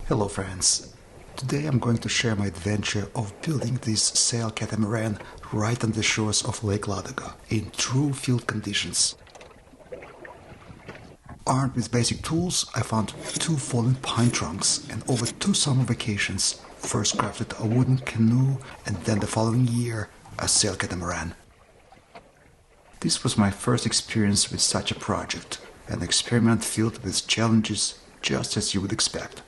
Hello friends, today I'm going to share my adventure of building this sail catamaran right on the shores of Lake Ladoga in true field conditions. Armed with basic tools, I found 2 fallen pine trunks and over 2 summer vacations first crafted a wooden canoe and then the following year a sail catamaran. This was my first experience with such a project, an experiment filled with challenges just as you would expect.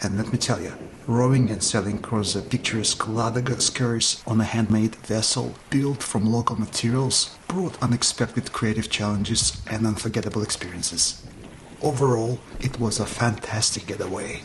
And let me tell you, rowing and sailing across the picturesque Ladoga scurries on a handmade vessel built from local materials brought unexpected creative challenges and unforgettable experiences. Overall, it was a fantastic getaway.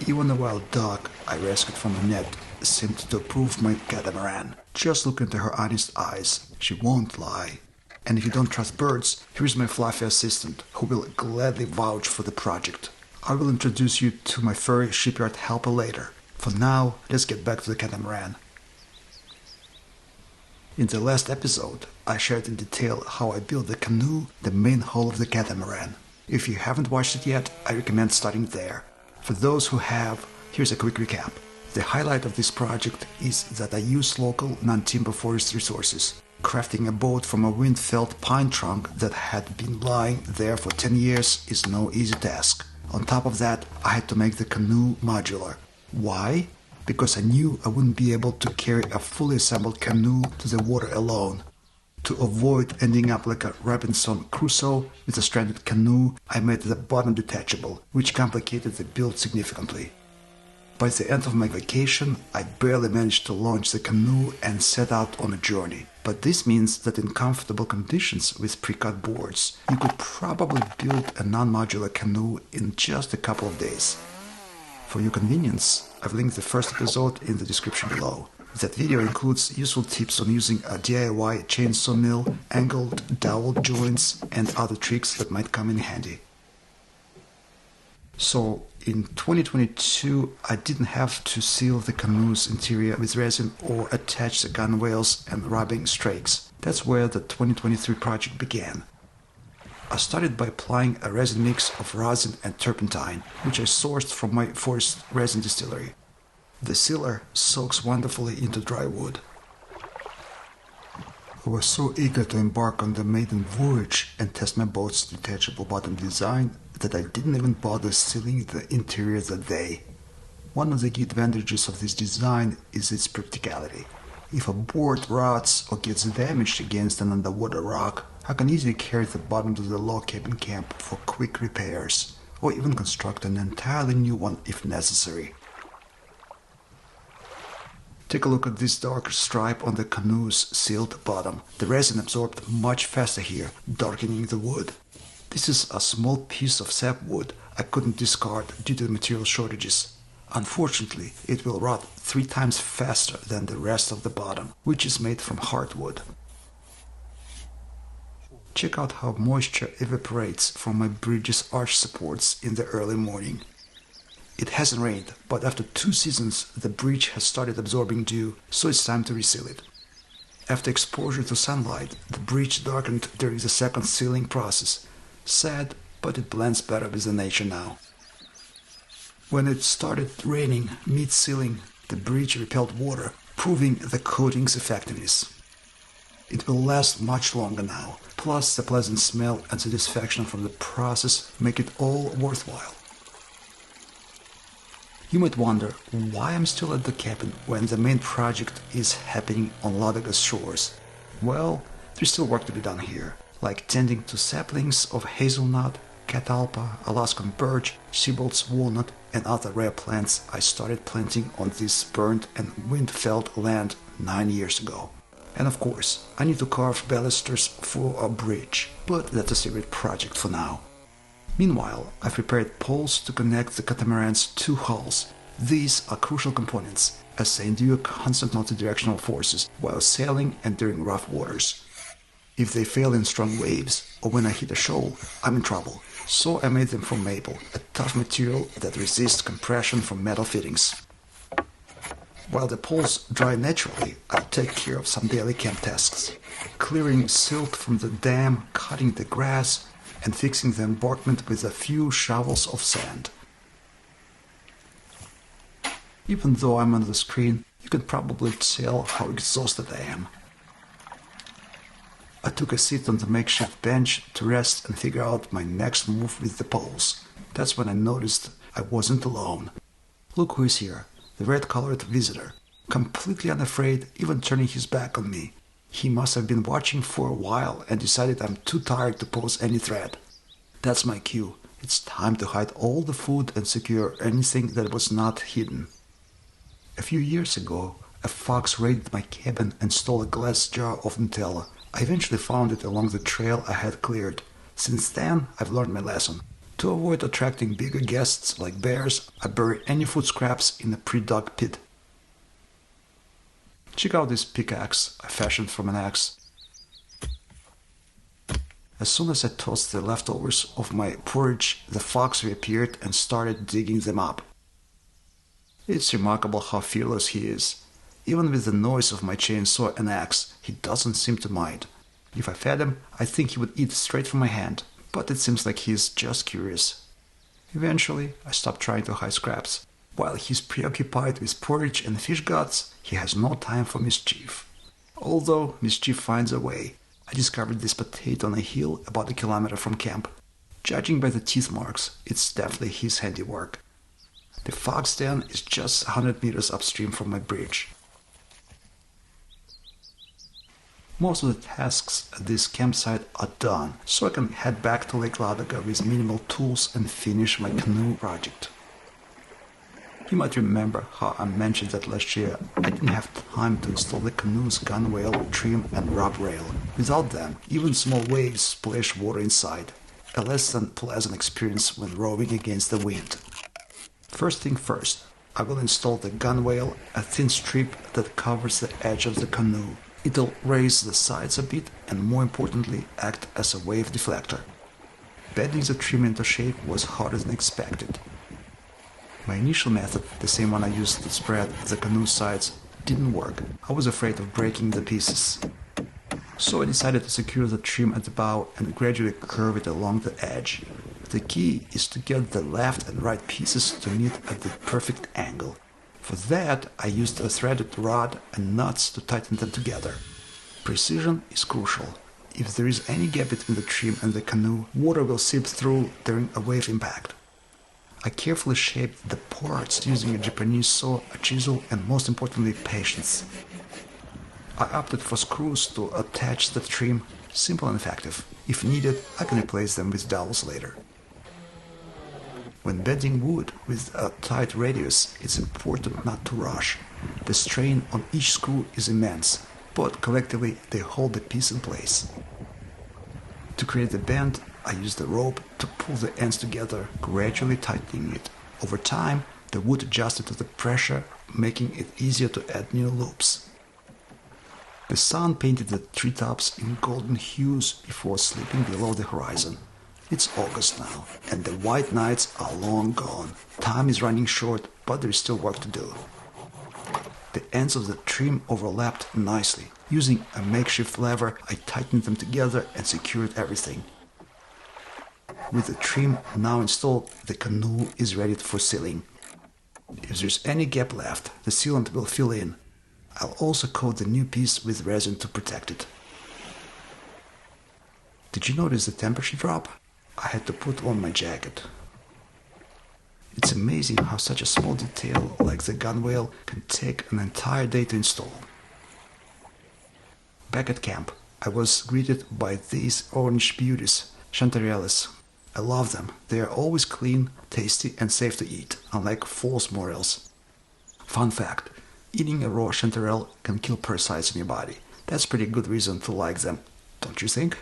Even the wild dog I rescued from a net seemed to approve my catamaran. Just look into her honest eyes, she won't lie. And if you don't trust birds, here's my fluffy assistant who will gladly vouch for the project. I will introduce you to my furry shipyard helper later. For now, let's get back to the catamaran. In the last episode, I shared in detail how I built the canoe, the main hull of the catamaran. If you haven't watched it yet, I recommend starting there. For those who have, here's a quick recap. The highlight of this project is that I use local non-timber forest resources. Crafting a boat from a wind-felled pine trunk that had been lying there for 10 years is no easy task. On top of that, I had to make the canoe modular. Why? Because I knew I wouldn't be able to carry a fully assembled canoe to the water alone. To avoid ending up like a Robinson Crusoe with a stranded canoe, I made the bottom detachable, which complicated the build significantly. By the end of my vacation, I barely managed to launch the canoe and set out on a journey. But this means that in comfortable conditions with pre-cut boards, you could probably build a non-modular canoe in just a couple of days. For your convenience, I've linked the first episode in the description below. That video includes useful tips on using a DIY chainsaw mill, angled dowel joints, and other tricks that might come in handy. So, in 2022, I didn't have to seal the canoe's interior with resin or attach the gunwales and rubbing strakes. That's where the 2023 project began. I started by applying a resin mix of rosin and turpentine, which I sourced from my forest Resin Distillery. The sealer soaks wonderfully into dry wood. I was so eager to embark on the maiden voyage and test my boat's detachable bottom design that I didn't even bother sealing the interior that day. One of the key advantages of this design is its practicality. If a board rots or gets damaged against an underwater rock, I can easily carry the bottom to the log cabin camp for quick repairs, or even construct an entirely new one if necessary. Take a look at this dark stripe on the canoe's sealed bottom. The resin absorbed much faster here, darkening the wood. This is a small piece of sapwood I couldn't discard due to material shortages. Unfortunately, it will rot 3 times faster than the rest of the bottom, which is made from hardwood. Check out how moisture evaporates from my bridge's arch supports in the early morning. It hasn't rained, but after 2 seasons the bridge has started absorbing dew, so it's time to reseal it. After exposure to sunlight, the bridge darkened during the second sealing process. Sad, but it blends better with the nature now. When it started raining mid-sealing, the bridge repelled water, proving the coating's effectiveness. It will last much longer now, plus the pleasant smell and satisfaction from the process make it all worthwhile. You might wonder why I'm still at the cabin when the main project is happening on Ladoga's shores. Well, there's still work to be done here, like tending to saplings of hazelnut, catalpa, Alaskan birch, Siebold's walnut, and other rare plants I started planting on this burnt and wind-felled land 9 years ago. And of course, I need to carve balusters for a bridge, but that's a secret project for now. Meanwhile, I've prepared poles to connect the catamaran's 2 hulls. These are crucial components, as they endure constant multidirectional forces while sailing and during rough waters. If they fail in strong waves, or when I hit a shoal, I'm in trouble. So I made them from maple, a tough material that resists compression from metal fittings. While the poles dry naturally, I'll take care of some daily camp tasks. Clearing silt from the dam, cutting the grass, and fixing the embankment with a few shovels of sand. Even though I'm on the screen, you can probably tell how exhausted I am. I took a seat on the makeshift bench to rest and figure out my next move with the poles. That's when I noticed I wasn't alone. Look who is here, the red-colored visitor, completely unafraid, even turning his back on me. He must have been watching for a while and decided I'm too tired to pose any threat. That's my cue. It's time to hide all the food and secure anything that was not hidden. A few years ago, a fox raided my cabin and stole a glass jar of Nutella. I eventually found it along the trail I had cleared. Since then, I've learned my lesson. To avoid attracting bigger guests like bears, I bury any food scraps in a pre-dug pit. Check out this pickaxe I fashioned from an axe. As soon as I tossed the leftovers of my porridge, the fox reappeared and started digging them up. It's remarkable how fearless he is. Even with the noise of my chainsaw and axe, he doesn't seem to mind. If I fed him, I think he would eat straight from my hand, but it seems like he's just curious. Eventually, I stopped trying to hide scraps. While he's preoccupied with porridge and fish guts, he has no time for mischief. Although mischief finds a way, I discovered this potato on a hill about a kilometer from camp. Judging by the teeth marks, it's definitely his handiwork. The fox den is just 100 meters upstream from my bridge. Most of the tasks at this campsite are done, so I can head back to Lake Ladoga with minimal tools and finish my canoe project. You might remember how I mentioned that last year I didn't have time to install the canoe's gunwhale, trim and rub rail. Without them, even small waves splash water inside. A less than pleasant experience when rowing against the wind. First thing first, I will install the gunwhale, a thin strip that covers the edge of the canoe. It'll raise the sides a bit and, more importantly, act as a wave deflector. Bending the trim into shape was harder than expected. My initial method, the same one I used to spread the canoe sides, didn't work. I was afraid of breaking the pieces. So I decided to secure the trim at the bow and gradually curve it along the edge. The key is to get the left and right pieces to meet at the perfect angle. For that, I used a threaded rod and nuts to tighten them together. Precision is crucial. If there is any gap between the trim and the canoe, water will seep through during a wave impact. I carefully shaped the parts using a Japanese saw, a chisel, and most importantly, patience. I opted for screws to attach the trim, simple and effective. If needed, I can replace them with dowels later. When bending wood with a tight radius, it's important not to rush. The strain on each screw is immense, but collectively they hold the piece in place. To create the bend, I used the rope to pull the ends together, gradually tightening it. Over time, the wood adjusted to the pressure, making it easier to add new loops. The sun painted the treetops in golden hues before slipping below the horizon. It's August now, and the white nights are long gone. Time is running short, but there is still work to do. The ends of the trim overlapped nicely. Using a makeshift lever, I tightened them together and secured everything. With the trim now installed, the canoe is ready for sealing. If there's any gap left, the sealant will fill in. I'll also coat the new piece with resin to protect it. Did you notice the temperature drop? I had to put on my jacket. It's amazing how such a small detail like the gunwale can take an entire day to install. Back at camp, I was greeted by these orange beauties, chanterelles. I love them. They are always clean, tasty and safe to eat, unlike false morels. Fun fact, eating a raw chanterelle can kill parasites in your body. That's pretty good reason to like them, don't you think?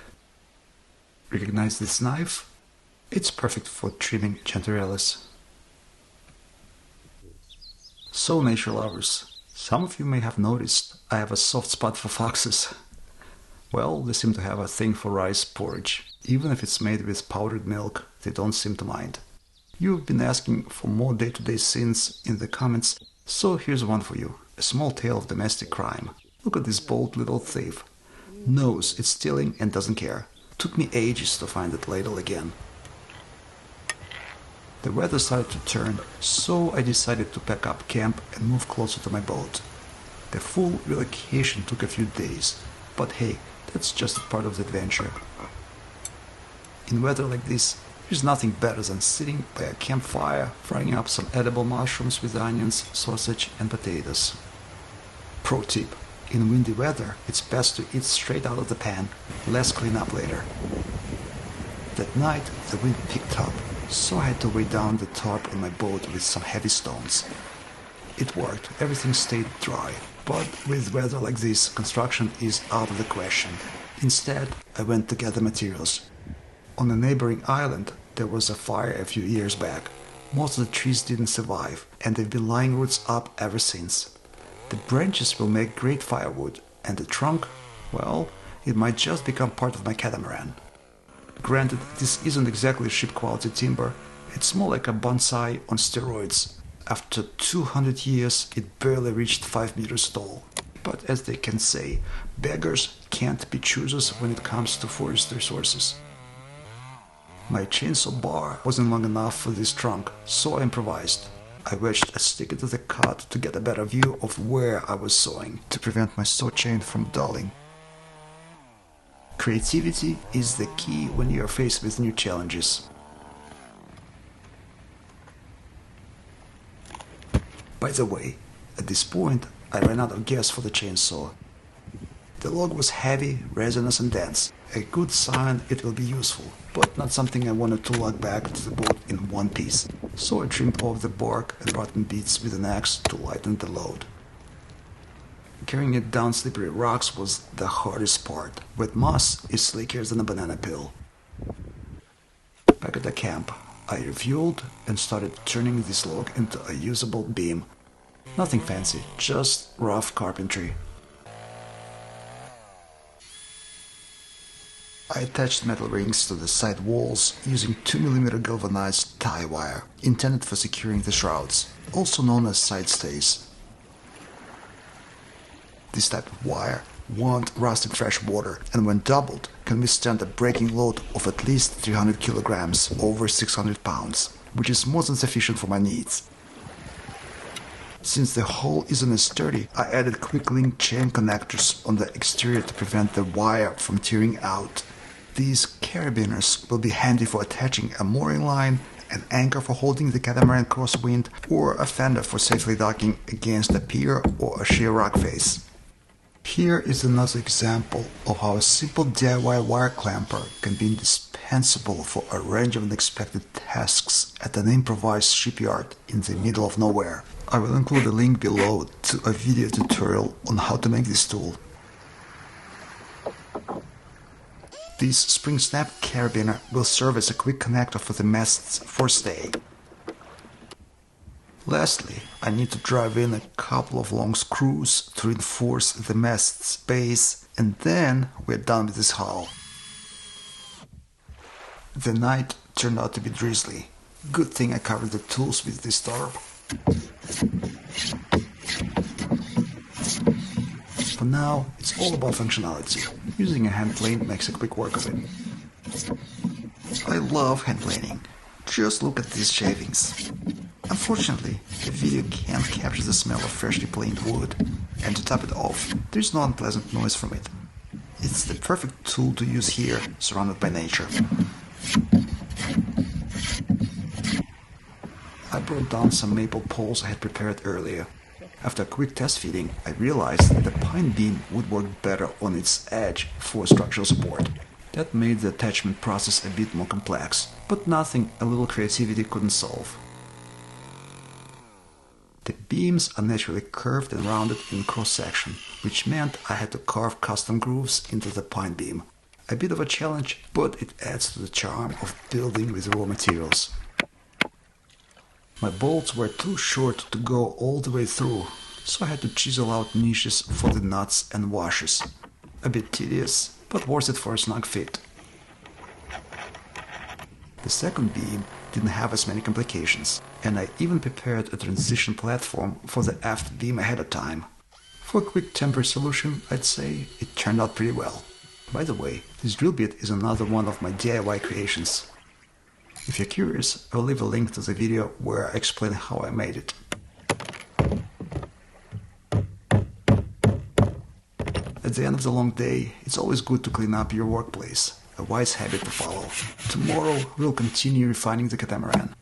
Recognize this knife? It's perfect for trimming chanterelles. So, nature lovers, some of you may have noticed I have a soft spot for foxes. Well, they seem to have a thing for rice porridge. Even if it's made with powdered milk, they don't seem to mind. You've been asking for more day-to-day scenes in the comments, so here's one for you. A small tale of domestic crime. Look at this bold little thief. Knows it's stealing and doesn't care. Took me ages to find that ladle again. The weather started to turn, so I decided to pack up camp and move closer to my boat. The full relocation took a few days, but hey, that's just a part of the adventure. In weather like this, there's nothing better than sitting by a campfire, frying up some edible mushrooms with onions, sausage and potatoes. Pro tip: in windy weather, it's best to eat straight out of the pan, less cleanup later. That night, the wind picked up, so I had to weigh down the tarp on my boat with some heavy stones. It worked, everything stayed dry, but with weather like this, construction is out of the question. Instead, I went to gather materials. On a neighboring island, there was a fire a few years back. Most of the trees didn't survive, and they've been lying roots up ever since. The branches will make great firewood, and the trunk, well, it might just become part of my catamaran. Granted, this isn't exactly ship-quality timber, it's more like a bonsai on steroids. After 200 years, it barely reached 5 meters tall. But as they can say, beggars can't be choosers when it comes to forest resources. My chainsaw bar wasn't long enough for this trunk, so I improvised. I wedged a stick into the cut to get a better view of where I was sawing, to prevent my saw chain from dulling. Creativity is the key when you are faced with new challenges. By the way, at this point, I ran out of gas for the chainsaw. The log was heavy, resinous and dense. A good sign it will be useful, but not something I wanted to lug back to the boat in one piece. So I trimmed off the bark and rotten bits with an axe to lighten the load. Carrying it down slippery rocks was the hardest part. Wet moss is slickier than a banana peel. Back at the camp, I refueled and started turning this log into a usable beam. Nothing fancy, just rough carpentry. I attached metal rings to the side walls using 2mm galvanized tie wire, intended for securing the shrouds, also known as side stays. This type of wire won't rust in fresh water, and when doubled, can withstand a breaking load of at least 300 kilograms, over 600 pounds, which is more than sufficient for my needs. Since the hull isn't as sturdy, I added quick link chain connectors on the exterior to prevent the wire from tearing out. These carabiners will be handy for attaching a mooring line, an anchor for holding the catamaran crosswind, or a fender for safely docking against a pier or a sheer rock face. Here is another example of how a simple DIY wire clamper can be indispensable for a range of unexpected tasks at an improvised shipyard in the middle of nowhere. I will include a link below to a video tutorial on how to make this tool. This spring snap carabiner will serve as a quick connector for the mast's forestay. Lastly, I need to drive in a couple of long screws to reinforce the mast's base, and then we're done with this hull. The night turned out to be drizzly. Good thing I covered the tools with this tarp. For now, it's all about functionality. Using a hand plane makes a quick work of it. I love hand planing. Just look at these shavings. Unfortunately, the video can't capture the smell of freshly planed wood, and to top it off, there's no unpleasant noise from it. It's the perfect tool to use here, surrounded by nature. I brought down some maple poles I had prepared earlier. After a quick test fitting, I realized that the pine beam would work better on its edge for structural support. That made the attachment process a bit more complex, but nothing a little creativity couldn't solve. The beams are naturally curved and rounded in cross-section, which meant I had to carve custom grooves into the pine beam. A bit of a challenge, but it adds to the charm of building with raw materials. My bolts were too short to go all the way through, so I had to chisel out niches for the nuts and washers. A bit tedious, but worth it for a snug fit. The second beam didn't have as many complications, and I even prepared a transition platform for the aft beam ahead of time. For a quick temporary solution, I'd say it turned out pretty well. By the way, this drill bit is another one of my DIY creations. If you're curious, I'll leave a link to the video where I explain how I made it. At the end of the long day, it's always good to clean up your workplace, a wise habit to follow. Tomorrow, we'll continue refining the catamaran.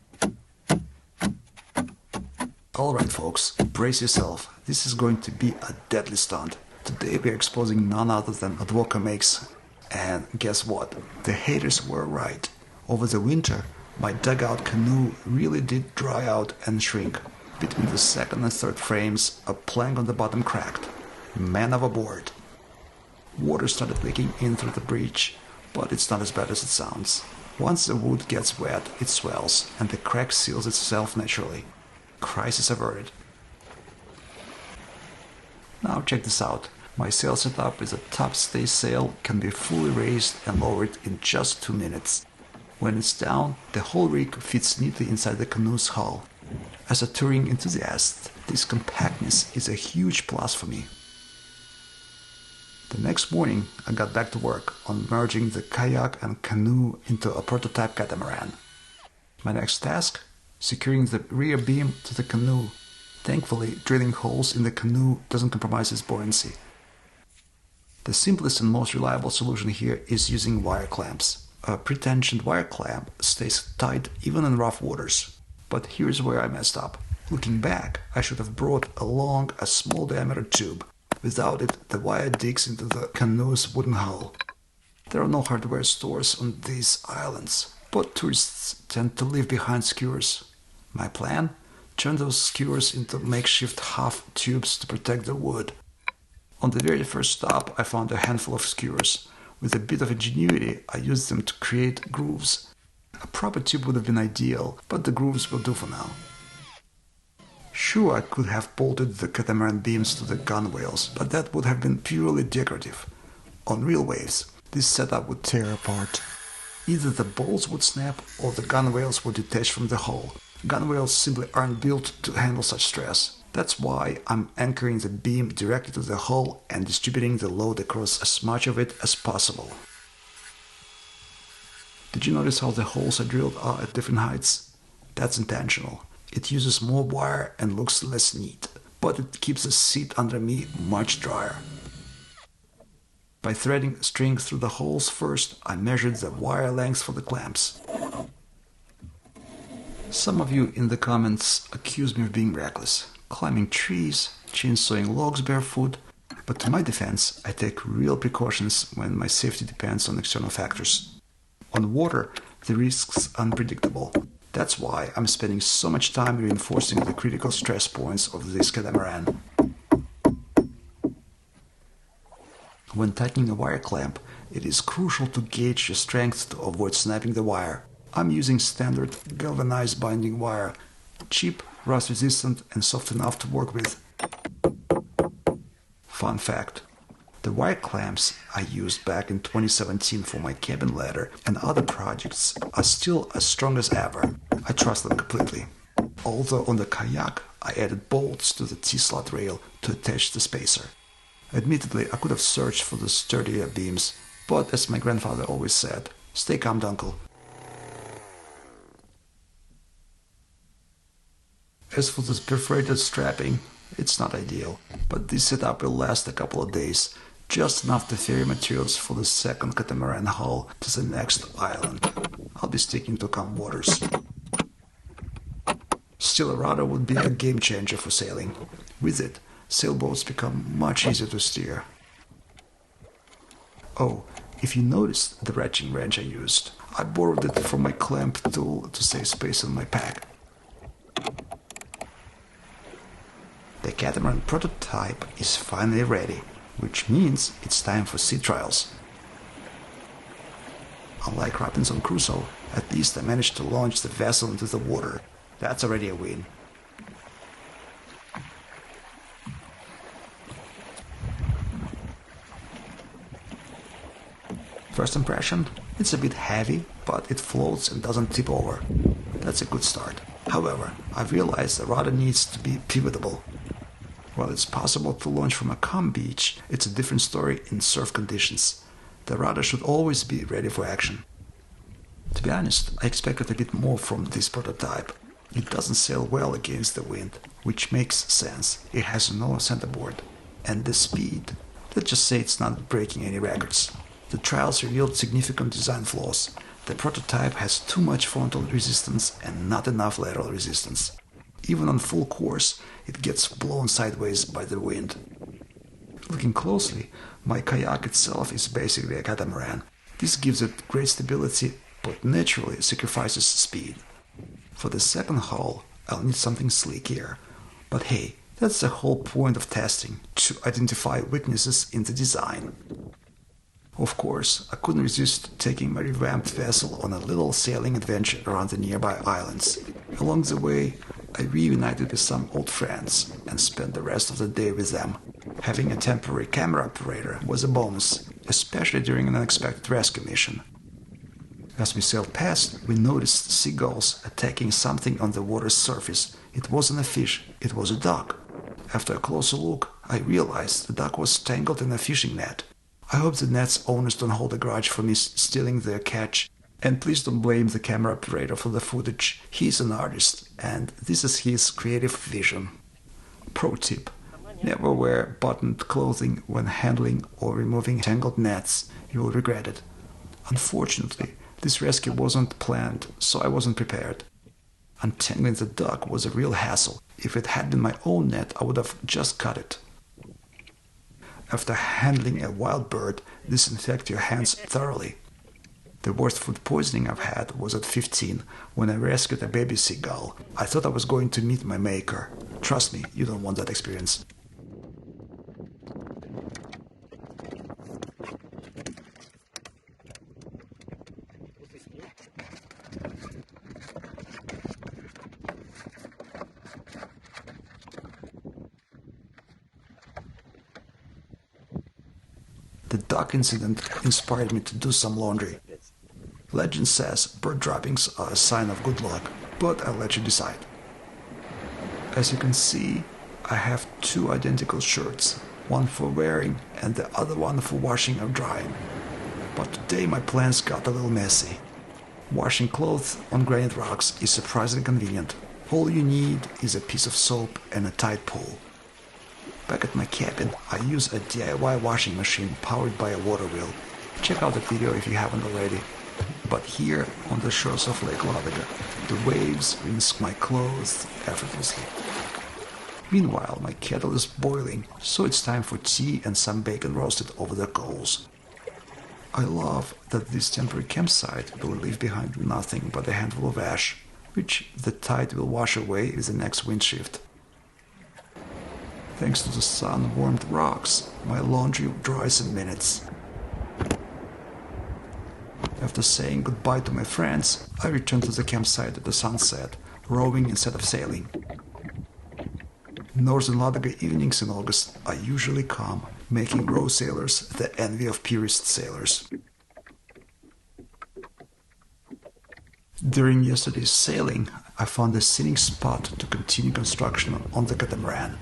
Alright folks, brace yourself, this is going to be a deadly stunt. Today we're exposing none other than Advoko makes. And guess what? The haters were right. Over the winter, my dugout canoe really did dry out and shrink. Between the second and third frames, a plank on the bottom cracked. Man overboard. Water started leaking in through the breach, but it's not as bad as it sounds. Once the wood gets wet, it swells, and the crack seals itself naturally. Crisis averted. Now check this out. My sail setup with a top stay sail can be fully raised and lowered in just 2 minutes. When it's down, the whole rig fits neatly inside the canoe's hull. As a touring enthusiast, this compactness is a huge plus for me. The next morning, I got back to work on merging the kayak and canoe into a prototype catamaran. My next task? Securing the rear beam to the canoe. Thankfully, drilling holes in the canoe doesn't compromise its buoyancy. The simplest and most reliable solution here is using wire clamps. A pre-tensioned wire clamp stays tight even in rough waters. But here's where I messed up. Looking back, I should have brought along a small diameter tube. Without it, the wire digs into the canoe's wooden hull. There are no hardware stores on these islands, but tourists tend to leave behind skewers. My plan? Turn those skewers into makeshift half tubes to protect the wood. On the very first stop, I found a handful of skewers. With a bit of ingenuity, I used them to create grooves. A proper tube would have been ideal, but the grooves will do for now. Sure, I could have bolted the catamaran beams to the gunwales, but that would have been purely decorative. On real waves, this setup would tear apart. Either the bolts would snap or the gunwales would detach from the hull. Gunwales simply aren't built to handle such stress. That's why I'm anchoring the beam directly to the hull and distributing the load across as much of it as possible. Did you notice how the holes I drilled are at different heights? That's intentional. It uses more wire and looks less neat, but it keeps the seat under me much drier. By threading string through the holes first, I measured the wire length for the clamps. Some of you in the comments accuse me of being reckless, climbing trees, chainsawing logs barefoot, but to my defense, I take real precautions when my safety depends on external factors. On water, the risk's unpredictable. That's why I'm spending so much time reinforcing the critical stress points of this catamaran. When tightening a wire clamp, it is crucial to gauge your strength to avoid snapping the wire. I'm using standard galvanized binding wire, cheap, rust resistant and soft enough to work with. Fun fact. The wire clamps I used back in 2017 for my cabin ladder and other projects are still as strong as ever. I trust them completely. Although on the kayak, I added bolts to the T-slot rail to attach the spacer. Admittedly, I could have searched for the sturdier beams, but as my grandfather always said, stay calm, uncle. As for this perforated strapping, it's not ideal, but this setup will last a couple of days, just enough to ferry materials for the second catamaran hull to the next island. I'll be sticking to calm waters. Still, a rudder would be a game changer for sailing. With it, sailboats become much easier to steer. Oh, if you noticed the ratcheting wrench I used, I borrowed it from my clamp tool to save space on my pack. The catamaran prototype is finally ready, which means it's time for sea trials. Unlike Robinson Crusoe, at least I managed to launch the vessel into the water. That's already a win. First impression? It's a bit heavy, but it floats and doesn't tip over. That's a good start. However, I've realized the rudder needs to be pivotable. While it's possible to launch from a calm beach, it's a different story in surf conditions. The rudder should always be ready for action. To be honest, I expected a bit more from this prototype. It doesn't sail well against the wind, which makes sense. It has no centerboard. And the speed, let's just say it's not breaking any records. The trials revealed significant design flaws. The prototype has too much frontal resistance and not enough lateral resistance. Even on full course, it gets blown sideways by the wind. Looking closely, my kayak itself is basically a catamaran. This gives it great stability, but naturally sacrifices speed. For the second hull, I'll need something sleeker. But hey, that's the whole point of testing, to identify weaknesses in the design. Of course, I couldn't resist taking my revamped vessel on a little sailing adventure around the nearby islands. Along the way, I reunited with some old friends and spent the rest of the day with them. Having a temporary camera operator was a bonus, especially during an unexpected rescue mission. As we sailed past, we noticed seagulls attacking something on the water's surface. It wasn't a fish, it was a duck. After a closer look, I realized the duck was tangled in a fishing net. I hope the net's owners don't hold a grudge for me stealing their catch. And please don't blame the camera operator for the footage. He's an artist, and this is his creative vision. Pro tip: never wear buttoned clothing when handling or removing tangled nets. You will regret it. Unfortunately, this rescue wasn't planned, so I wasn't prepared. Untangling the duck was a real hassle. If it had been my own net, I would have just cut it. After handling a wild bird, disinfect your hands thoroughly. The worst food poisoning I've had was at 15, when I rescued a baby seagull. I thought I was going to meet my maker. Trust me, you don't want that experience. The duck incident inspired me to do some laundry. Legend says bird droppings are a sign of good luck, but I'll let you decide. As you can see, I have two identical shirts, one for wearing and the other one for washing or drying. But today my plans got a little messy. Washing clothes on granite rocks is surprisingly convenient. All you need is a piece of soap and a tide pole. Back at my cabin, I use a DIY washing machine powered by a water wheel. Check out the video if you haven't already. But here, on the shores of Lake Ladoga, the waves rinse my clothes effortlessly. Meanwhile, my kettle is boiling, so it's time for tea and some bacon roasted over the coals. I love that this temporary campsite will leave behind nothing but a handful of ash, which the tide will wash away with the next wind shift. Thanks to the sun-warmed rocks, my laundry dries in minutes. After saying goodbye to my friends, I return to the campsite at the sunset, rowing instead of sailing. Northern Ladoga evenings in August are usually calm, making row sailors the envy of purist sailors. During yesterday's sailing, I found a scenic spot to continue construction on the catamaran.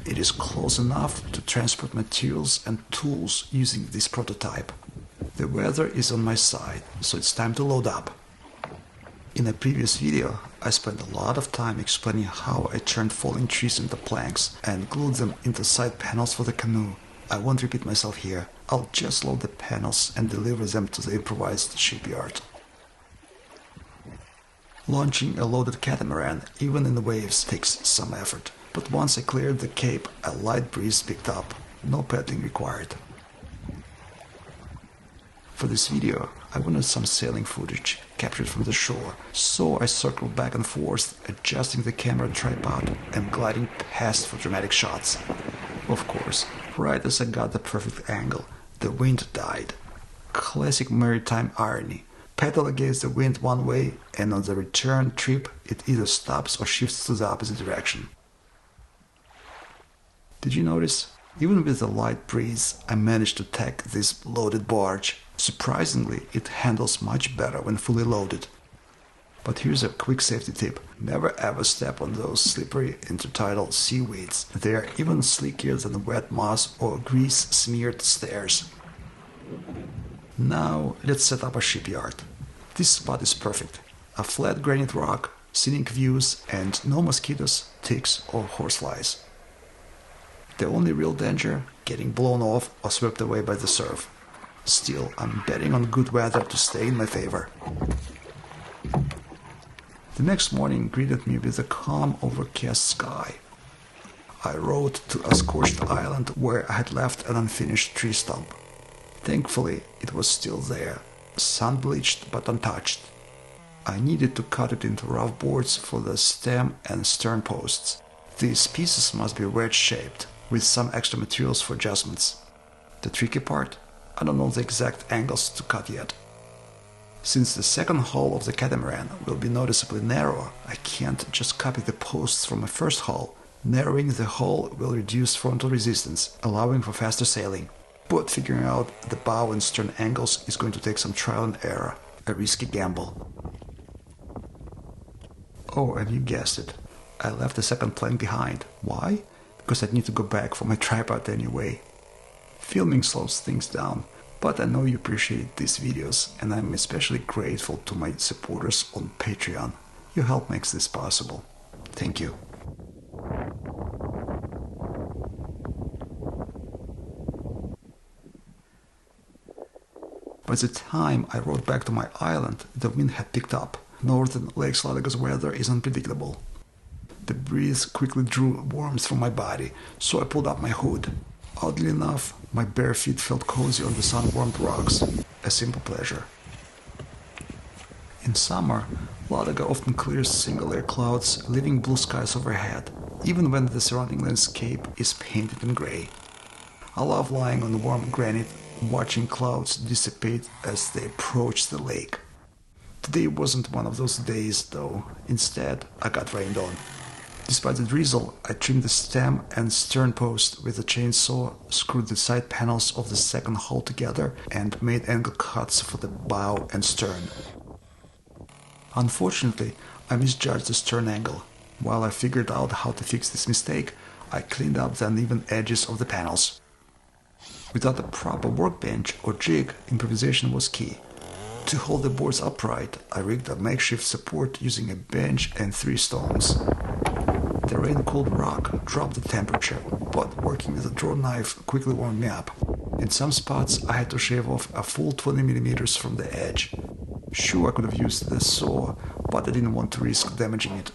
It is close enough to transport materials and tools using this prototype. The weather is on my side, so it's time to load up. In a previous video, I spent a lot of time explaining how I turned falling trees into planks and glued them into side panels for the canoe. I won't repeat myself here. I'll just load the panels and deliver them to the improvised shipyard. Launching a loaded catamaran, even in the waves, takes some effort. But once I cleared the cape, a light breeze picked up. No paddling required. For this video, I wanted some sailing footage captured from the shore, so I circled back and forth, adjusting the camera tripod and gliding past for dramatic shots. Of course, right as I got the perfect angle, the wind died. Classic maritime irony. Paddle against the wind one way, and on the return trip, it either stops or shifts to the opposite direction. Did you notice? Even with the light breeze, I managed to tack this loaded barge. Surprisingly, it handles much better when fully loaded. But here's a quick safety tip. Never ever step on those slippery intertidal seaweeds. They are even slickier than wet moss or grease-smeared stairs. Now, let's set up a shipyard. This spot is perfect. A flat granite rock, scenic views, and no mosquitoes, ticks, or horseflies. The only real danger, getting blown off or swept away by the surf. Still, I'm betting on good weather to stay in my favor. The next morning greeted me with a calm, overcast sky. I rode to a scorched island where I had left an unfinished tree stump. Thankfully, it was still there, sun-bleached but untouched. I needed to cut it into rough boards for the stem and stern posts. These pieces must be wedge-shaped, with some extra materials for adjustments. The tricky part? I don't know the exact angles to cut yet. Since the second hull of the Catamaran will be noticeably narrower, I can't just copy the posts from my first hull. Narrowing the hull will reduce frontal resistance, allowing for faster sailing. But figuring out the bow and stern angles is going to take some trial and error, a risky gamble. Oh, and you guessed it, I left the second plank behind. Why? Because I need to go back for my tripod anyway. Filming slows things down, but I know you appreciate these videos, and I'm especially grateful to my supporters on Patreon. Your help makes this possible. Thank you. By the time I rode back to my island, the wind had picked up. Northern Lake Ladoga's weather is unpredictable. The breeze quickly drew warmth from my body, so I pulled up my hood. Oddly enough, my bare feet felt cozy on the sun-warmed rocks. A simple pleasure. In summer, Ladoga often clears single-layer clouds, leaving blue skies overhead, even when the surrounding landscape is painted in gray. I love lying on warm granite, watching clouds dissipate as they approach the lake. Today wasn't one of those days, though. Instead, I got rained on. Despite the drizzle, I trimmed the stem and stern post with a chainsaw, screwed the side panels of the second hull together, and made angle cuts for the bow and stern. Unfortunately, I misjudged the stern angle. While I figured out how to fix this mistake, I cleaned up the uneven edges of the panels. Without a proper workbench or jig, improvisation was key. To hold the boards upright, I rigged a makeshift support using a bench and 3 stones. The rain-cooled rock dropped the temperature, but working with a draw knife quickly warmed me up. In some spots, I had to shave off a full 20 mm from the edge. Sure, I could have used the saw, but I didn't want to risk damaging it.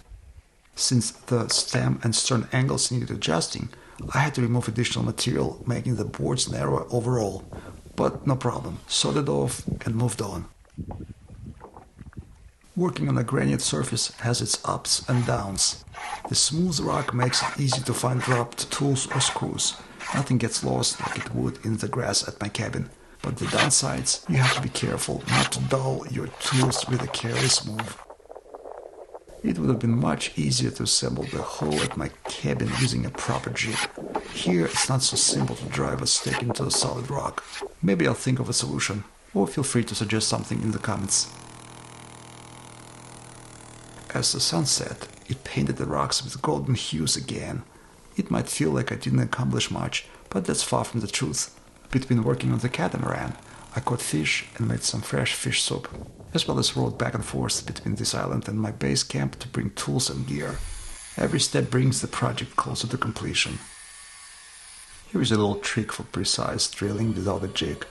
Since the stem and stern angles needed adjusting, I had to remove additional material, making the boards narrower overall. But no problem, sawed it off and moved on. Working on a granite surface has its ups and downs. The smooth rock makes it easy to find dropped tools or screws. Nothing gets lost like it would in the grass at my cabin. But the downsides, you have to be careful not to dull your tools with a careless move. It would have been much easier to assemble the whole at my cabin using a proper jig. Here, it's not so simple to drive a stake into a solid rock. Maybe I'll think of a solution, or feel free to suggest something in the comments. As the sun set, it painted the rocks with golden hues again. It might feel like I didn't accomplish much, but that's far from the truth. Between working on the Catamaran, I caught fish and made some fresh fish soup, as well as rode back and forth between this island and my base camp to bring tools and gear. Every step brings the project closer to completion. Here is a little trick for precise drilling without a jig.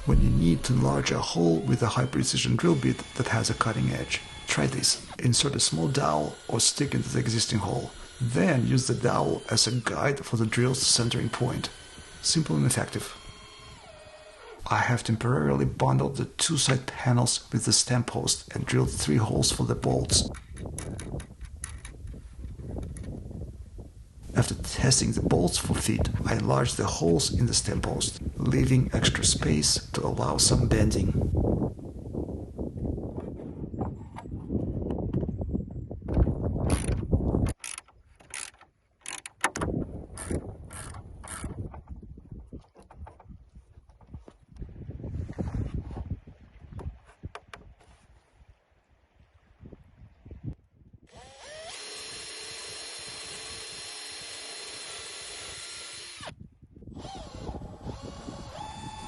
When you need to enlarge a hole with a high-precision drill bit that has a cutting edge, try this. Insert a small dowel or stick into the existing hole. Then use the dowel as a guide for the drill's centering point. Simple and effective. I have temporarily bundled the 2 side panels with the stem post and drilled 3 holes for the bolts. After testing the bolts for fit, I enlarged the holes in the stem post, leaving extra space to allow some bending.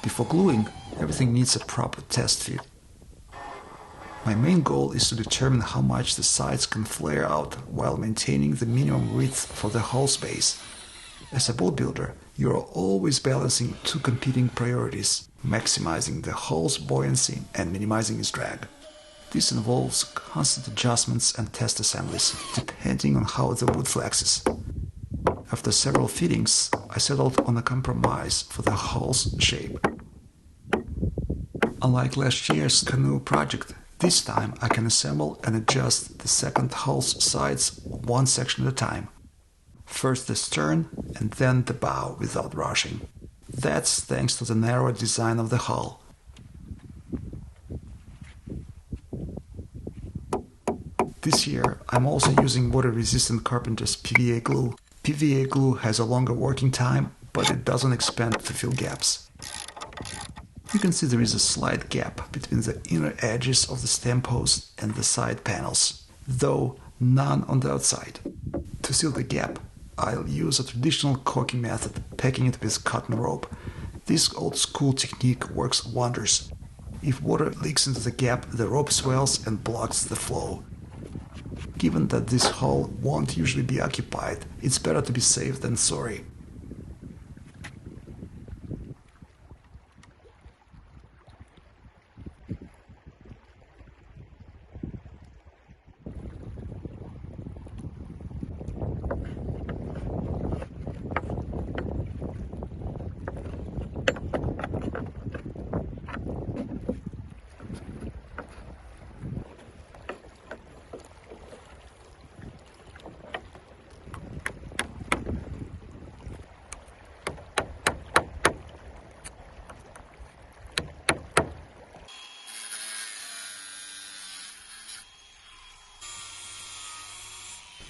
Before gluing, everything needs a proper test fit. My main goal is to determine how much the sides can flare out while maintaining the minimum width for the hull space. As a boat builder, you are always balancing two competing priorities, maximizing the hull's buoyancy and minimizing its drag. This involves constant adjustments and test assemblies, depending on how the wood flexes. After several fittings, I settled on a compromise for the hull's shape. Unlike last year's canoe project, this time I can assemble and adjust the second hull's sides one section at a time. First the stern and then the bow without rushing. That's thanks to the narrow design of the hull. This year I'm also using water-resistant Carpenter's PVA glue. PVA glue has a longer working time, but it doesn't expand to fill gaps. You can see there is a slight gap between the inner edges of the stem post and the side panels, though none on the outside. To seal the gap, I'll use a traditional caulking method, packing it with cotton rope. This old-school technique works wonders. If water leaks into the gap, the rope swells and blocks the flow. Given that this hull won't usually be occupied, it's better to be safe than sorry.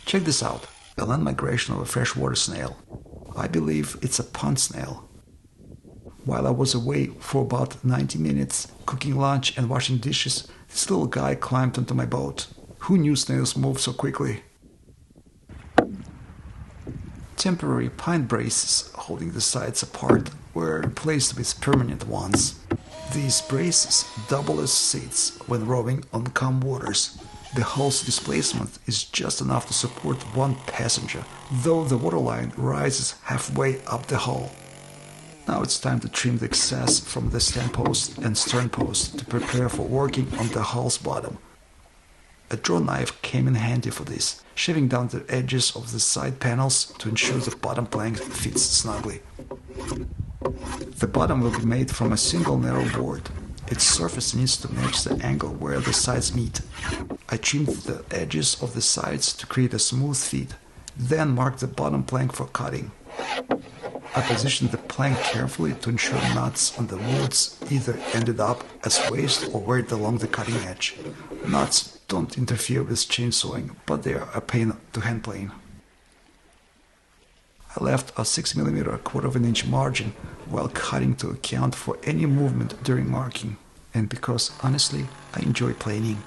Check this out, a land migration of a freshwater snail. I believe it's a pond snail. While I was away for about 90 minutes, cooking lunch and washing dishes, this little guy climbed onto my boat. Who knew snails move so quickly? Temporary pine braces holding the sides apart were replaced with permanent ones. These braces double as seats when rowing on calm waters. The hull's displacement is just enough to support one passenger, though the waterline rises halfway up the hull. Now it's time to trim the excess from the stem post and stern post to prepare for working on the hull's bottom. A draw knife came in handy for this, shaving down the edges of the side panels to ensure the bottom plank fits snugly. The bottom will be made from a single narrow board. Its surface needs to match the angle where the sides meet. I trimmed the edges of the sides to create a smooth fit, then marked the bottom plank for cutting. I positioned the plank carefully to ensure nuts on the woods either ended up as waste or were along the cutting edge. Nuts don't interfere with chainsawing, but they are a pain to hand plane. I left a 6mm1/4 inch margin while cutting to account for any movement during marking, and because honestly I enjoy planing.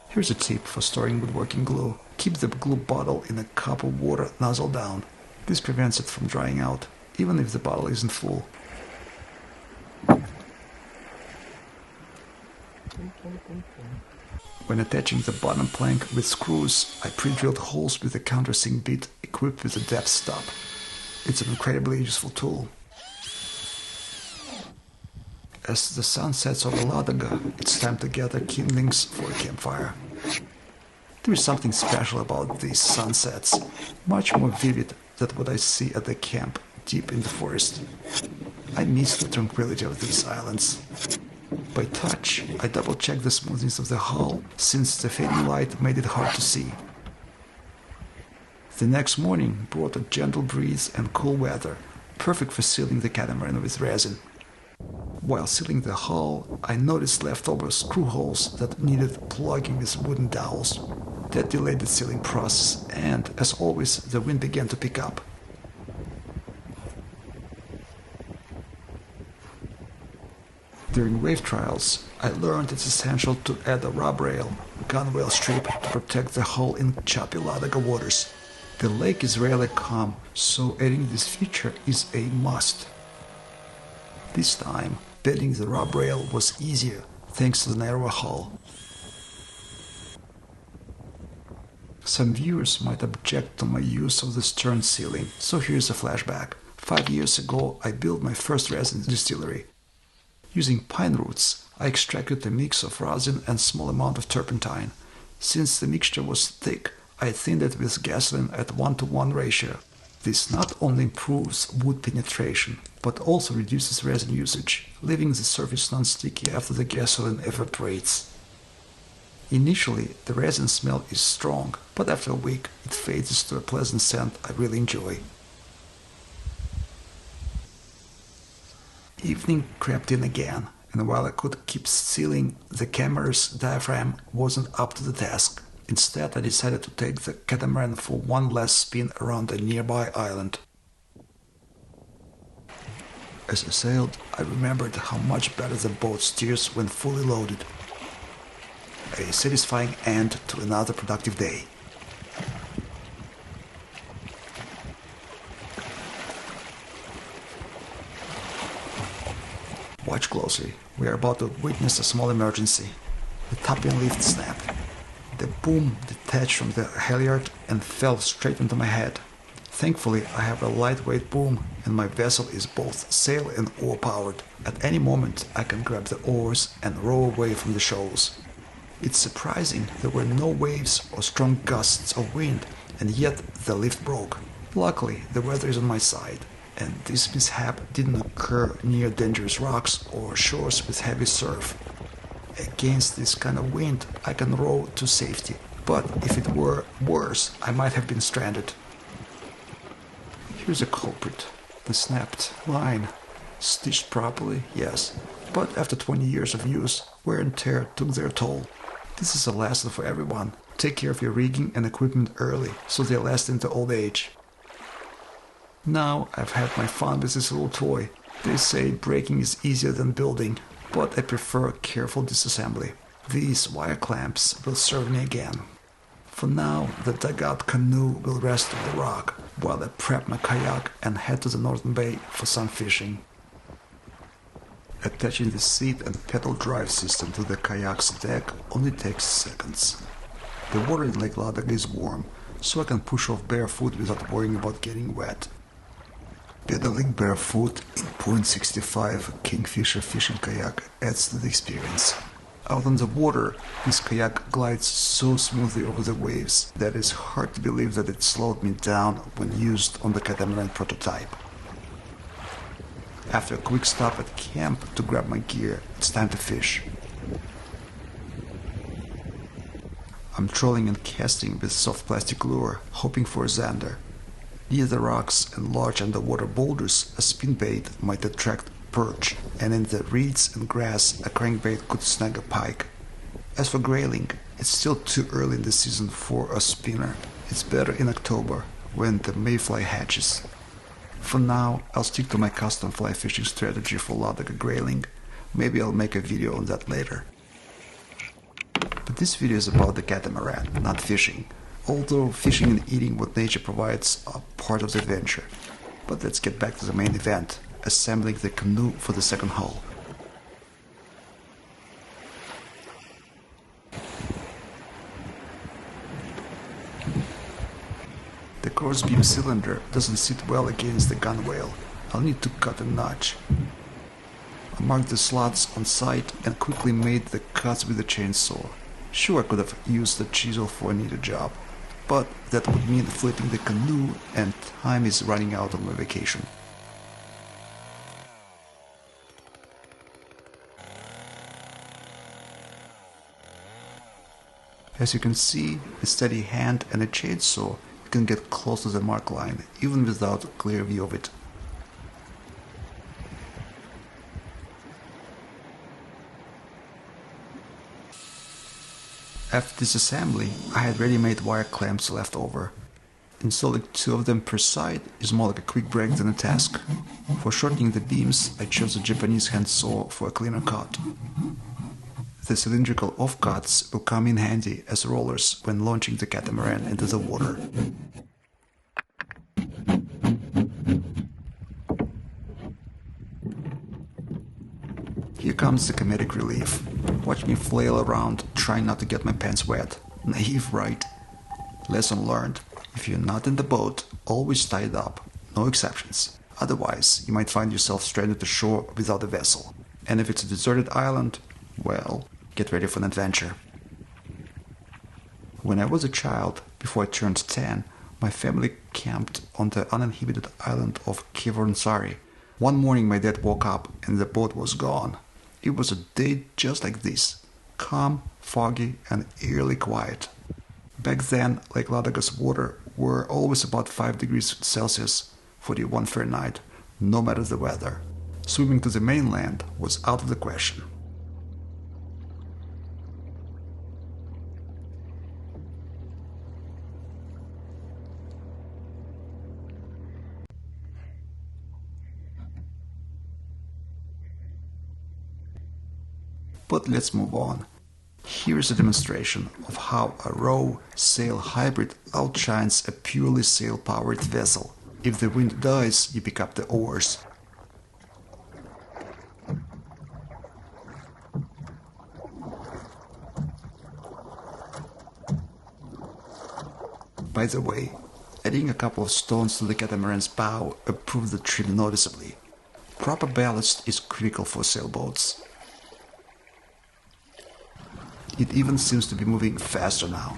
Here's a tip for storing woodworking glue. Keep the glue bottle in a cup of water nozzle down. This prevents it from drying out, even if the bottle isn't full. When attaching the bottom plank with screws, I pre-drilled holes with a countersink bit equipped with a depth stop. It's an incredibly useful tool. As the sun sets over Ladoga, it's time to gather kindlings for a campfire. There is something special about these sunsets, much more vivid than what I see at the camp deep in the forest. I miss the tranquility of these islands. By touch, I double-checked the smoothness of the hull, since the fading light made it hard to see. The next morning brought a gentle breeze and cool weather, perfect for sealing the catamaran with resin. While sealing the hull, I noticed leftover screw holes that needed plugging with wooden dowels. That delayed the sealing process, and, as always, the wind began to pick up. During wave trials, I learned it's essential to add a rub rail, gunwhale strip, to protect the hull in choppy Ladoga waters. The lake is rarely calm, so adding this feature is a must. This time, Bending the rub rail was easier thanks to the narrower hull. Some viewers might object to my use of the stern ceiling, so here's a flashback. 5 years ago, I built my first resin distillery. Using pine roots, I extracted a mix of rosin and small amount of turpentine. Since the mixture was thick, I thinned it with gasoline at 1:1 ratio. This not only improves wood penetration, but also reduces resin usage, leaving the surface non-sticky after the gasoline evaporates. Initially, the resin smell is strong, but after a week, it fades to a pleasant scent I really enjoy. Evening crept in again, and while I could keep sealing, the camera's diaphragm wasn't up to the task. Instead, I decided to take the catamaran for one last spin around a nearby island. As I sailed, I remembered how much better the boat steers when fully loaded. A satisfying end to another productive day. Watch closely. We are about to witness a small emergency. The top-end lift snapped. The boom detached from the halyard and fell straight into my head. Thankfully, I have a lightweight boom and my vessel is both sail and oar powered. At any moment, I can grab the oars and row away from the shoals. It's surprising there were no waves or strong gusts of wind, and yet the lift broke. Luckily, the weather is on my side, and this mishap didn't occur near dangerous rocks or shores with heavy surf. Against this kind of wind, I can row to safety, but if it were worse, I might have been stranded. Here's a culprit. The snapped line. Stitched properly, yes, but after 20 years of use, wear and tear took their toll. This is a lesson for everyone. Take care of your rigging and equipment early, so they last into old age. Now I've had my fun with this little toy. They say breaking is easier than building, but I prefer careful disassembly. These wire clamps will serve me again. For now, the dugout canoe will rest on the rock, while I prep my kayak and head to the northern bay for some fishing. Attaching the seat and pedal drive system to the kayak's deck only takes seconds. The water in Lake Ladoga is warm, so I can push off barefoot without worrying about getting wet. Pedaling barefoot in .65 Kingfisher fishing kayak adds to the experience. Out on the water, this kayak glides so smoothly over the waves that it's hard to believe that it slowed me down when used on the Catamaran prototype. After a quick stop at camp to grab my gear, it's time to fish. I'm trolling and casting with soft plastic lure, hoping for a zander. Near the rocks and large underwater boulders, a spinbait might attract perch, and in the reeds and grass, a crankbait could snag a pike. As for grayling, it's still too early in the season for a spinner. It's better in October, when the mayfly hatches. For now, I'll stick to my custom fly fishing strategy for Ladoga grayling. Maybe I'll make a video on that later. But this video is about the catamaran, not fishing. Although fishing and eating what nature provides are part of the adventure. But let's get back to the main event, assembling the canoe for the second hull. The crossbeam cylinder doesn't sit well against the gunwhale. I'll need to cut a notch. I marked the slots on site and quickly made the cuts with the chainsaw. Sure, I could have used the chisel for a neater job, but that would mean flipping the canoe and time is running out on my vacation. As you can see, with steady hand and a chainsaw, you can get close to the mark line, even without a clear view of it. After disassembly, I had ready-made wire clamps left over. Installing 2 of them per side is more like a quick break than a task. For shortening the beams, I chose a Japanese handsaw for a cleaner cut. The cylindrical offcuts will come in handy as rollers when launching the catamaran into the water. comes the comedic relief. Watch me flail around, trying not to get my pants wet. Naive, right? Lesson learned. If you're not in the boat, always tie it up. No exceptions. Otherwise, you might find yourself stranded to shore without a vessel. And if it's a deserted island, well, get ready for an adventure. When I was a child, before I turned 10, my family camped on the uninhabited island of Catamaran. One morning my dad woke up and the boat was gone. It was a day just like this, calm, foggy, and eerily quiet. Back then, Lake Ladoga's water were always about 5 degrees Celsius, 41 Fahrenheit, no matter the weather. Swimming to the mainland was out of the question. But let's move on. Here is a demonstration of how a row-sail hybrid outshines a purely sail-powered vessel. If the wind dies, you pick up the oars. By the way, adding a couple of stones to the catamaran's bow improved the trim noticeably. Proper ballast is critical for sailboats. It even seems to be moving faster now.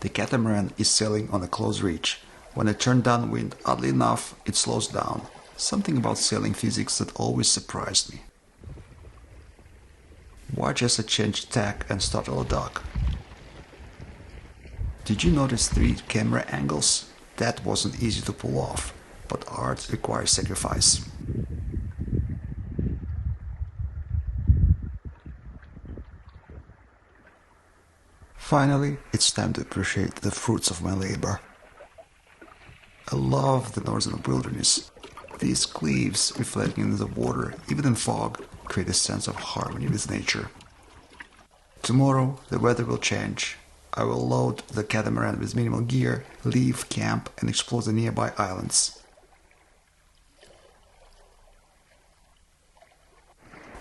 The catamaran is sailing on a close reach. When I turn downwind, oddly enough, it slows down. Something about sailing physics that always surprised me. Watch as I change tack and startle a dock. Did you notice 3 camera angles? That wasn't easy to pull off, but art requires sacrifice. Finally, it's time to appreciate the fruits of my labor. I love the northern wilderness. These cliffs reflecting into the water, even in fog, create a sense of harmony with nature. Tomorrow, the weather will change. I will load the catamaran with minimal gear, leave camp, and explore the nearby islands.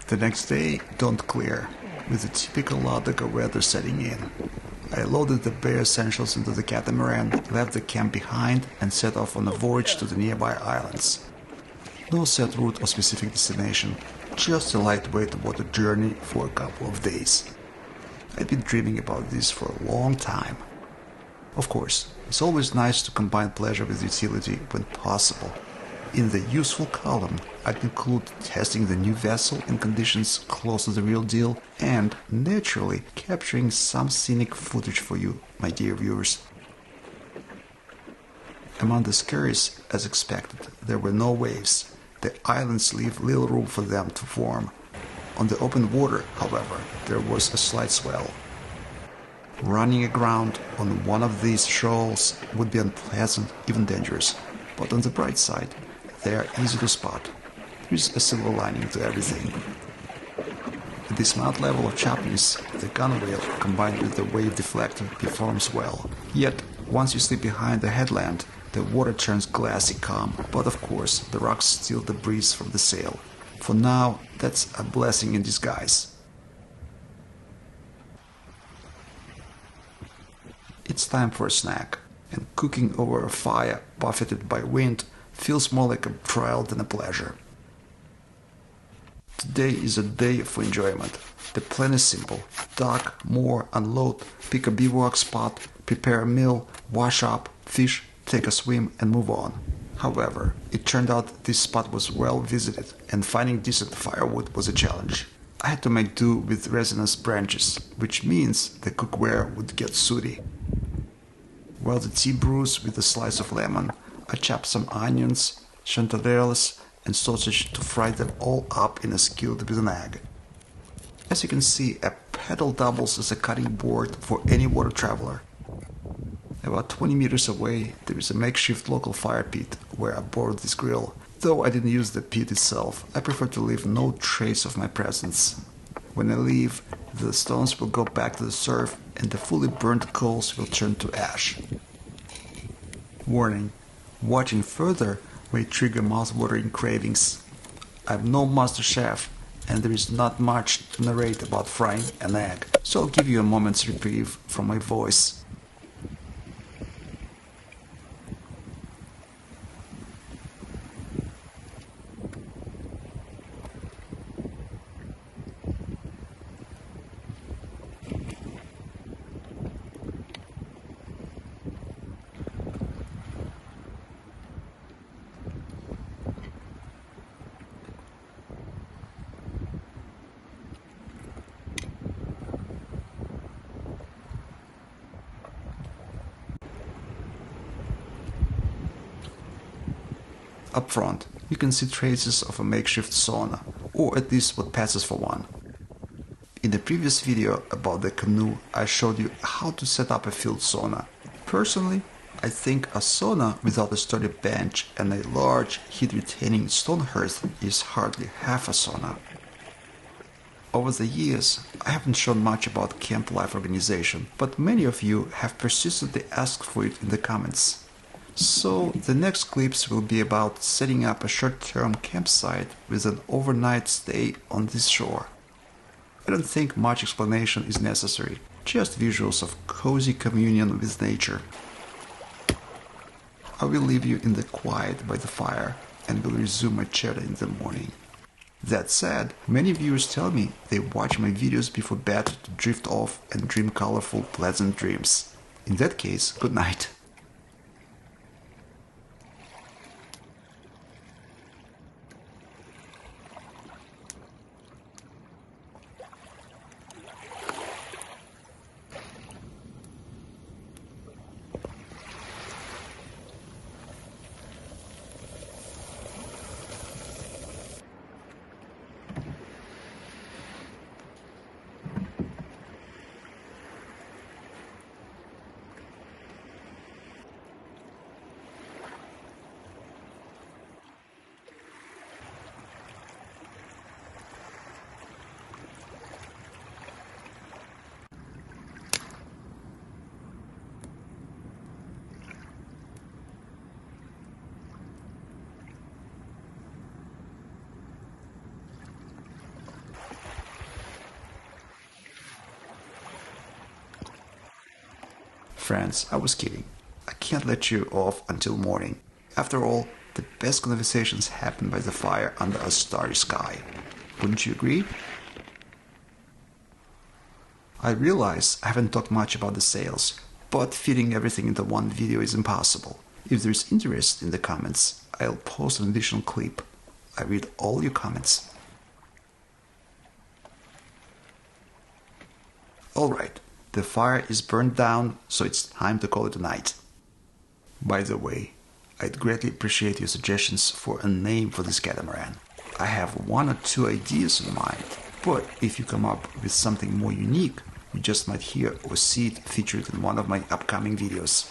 The next day dawned clear, with the typical Ladoga weather setting in. I loaded the bare essentials into the catamaran, left the camp behind, and set off on a voyage to the nearby islands. No set route or specific destination, just a lightweight water journey for a couple of days. I've been dreaming about this for a long time. Of course, it's always nice to combine pleasure with utility when possible. In the useful column, I'd include testing the new vessel in conditions close to the real deal and, naturally, capturing some scenic footage for you, my dear viewers. Among the skerries, as expected, there were no waves. The islands leave little room for them to form. On the open water, however, there was a slight swell. Running aground on one of these shoals would be unpleasant, even dangerous, but on the bright side, they are easy to spot. There's a silver lining to everything. At this mild level of choppiness, the Gunwhale, combined with the wave deflector, performs well. Yet, once you slip behind the headland, the water turns glassy calm, but of course, the rocks steal the breeze from the sail. For now, that's a blessing in disguise. It's time for a snack, and cooking over a fire buffeted by wind feels more like a trial than a pleasure. Today is a day for enjoyment. The plan is simple. Dock, moor, unload, pick a bivouac spot, prepare a meal, wash up, fish, take a swim, and move on. However, it turned out this spot was well visited, and finding decent firewood was a challenge. I had to make do with resinous branches, which means the cookware would get sooty. While the tea brews with a slice of lemon, I chop some onions, chanterelles, and sausage to fry them all up in a skillet with an egg. As you can see, a paddle doubles as a cutting board for any water traveler. About 20 meters away, there is a makeshift local fire pit where I borrowed this grill. Though I didn't use the pit itself, I prefer to leave no trace of my presence. When I leave, the stones will go back to the surf and the fully burnt coals will turn to ash. Warning: watching further may trigger mouth-watering cravings. I'm no master chef, and there is not much to narrate about frying an egg, so I'll give you a moment's reprieve from my voice. Up front, you can see traces of a makeshift sauna, or at least what passes for one. In the previous video about the canoe, I showed you how to set up a field sauna. Personally, I think a sauna without a sturdy bench and a large heat-retaining stone hearth is hardly half a sauna. Over the years, I haven't shown much about camp life organization, but many of you have persistently asked for it in the comments. So the next clips will be about setting up a short-term campsite with an overnight stay on this shore. I don't think much explanation is necessary, just visuals of cozy communion with nature. I will leave you in the quiet by the fire and will resume my chatter in the morning. That said, many viewers tell me they watch my videos before bed to drift off and dream colorful, pleasant dreams. In that case, good night. Friends, I was kidding. I can't let you off until morning. After all, the best conversations happen by the fire under a starry sky. Wouldn't you agree? I realize I haven't talked much about the sails, but fitting everything into one video is impossible. If there's interest in the comments, I'll post an additional clip. I read all your comments. Alright. The fire is burned down, so it's time to call it a night. By the way, I'd greatly appreciate your suggestions for a name for this catamaran. I have one or two ideas in mind, but if you come up with something more unique, you just might hear or see it featured in one of my upcoming videos.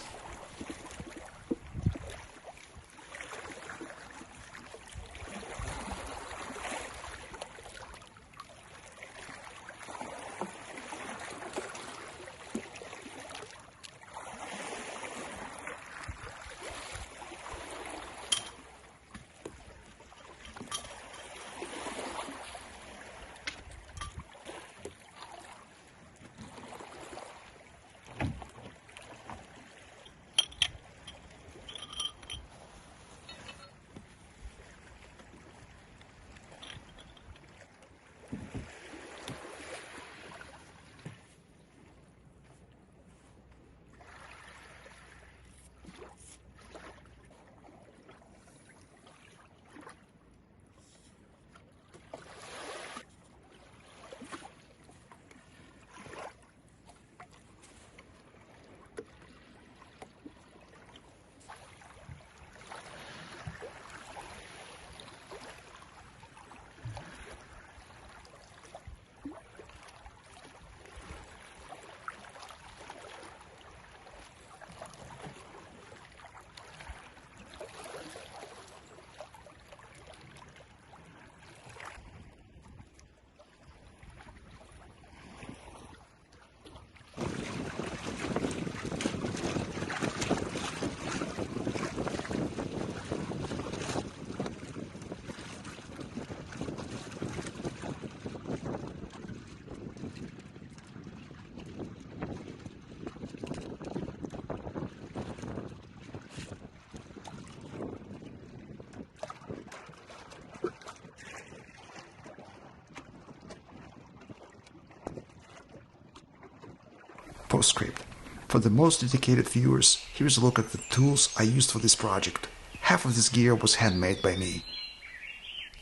postscript. For the most dedicated viewers, here's a look at the tools I used for this project. Half of this gear was handmade by me.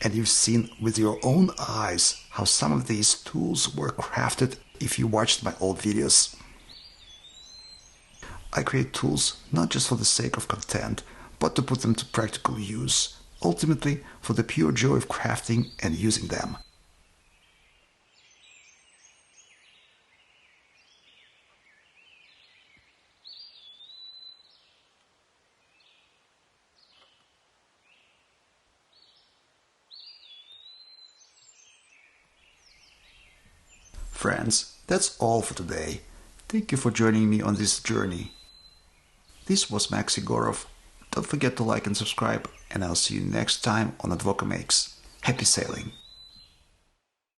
And you've seen with your own eyes how some of these tools were crafted if you watched my old videos. I create tools not just for the sake of content, but to put them to practical use, ultimately for the pure joy of crafting and using them. Friends, that's all for today. Thank you for joining me on this journey. This was Max Igorov. Don't forget to like and subscribe, and I'll see you next time on Advoko Makes. Happy sailing!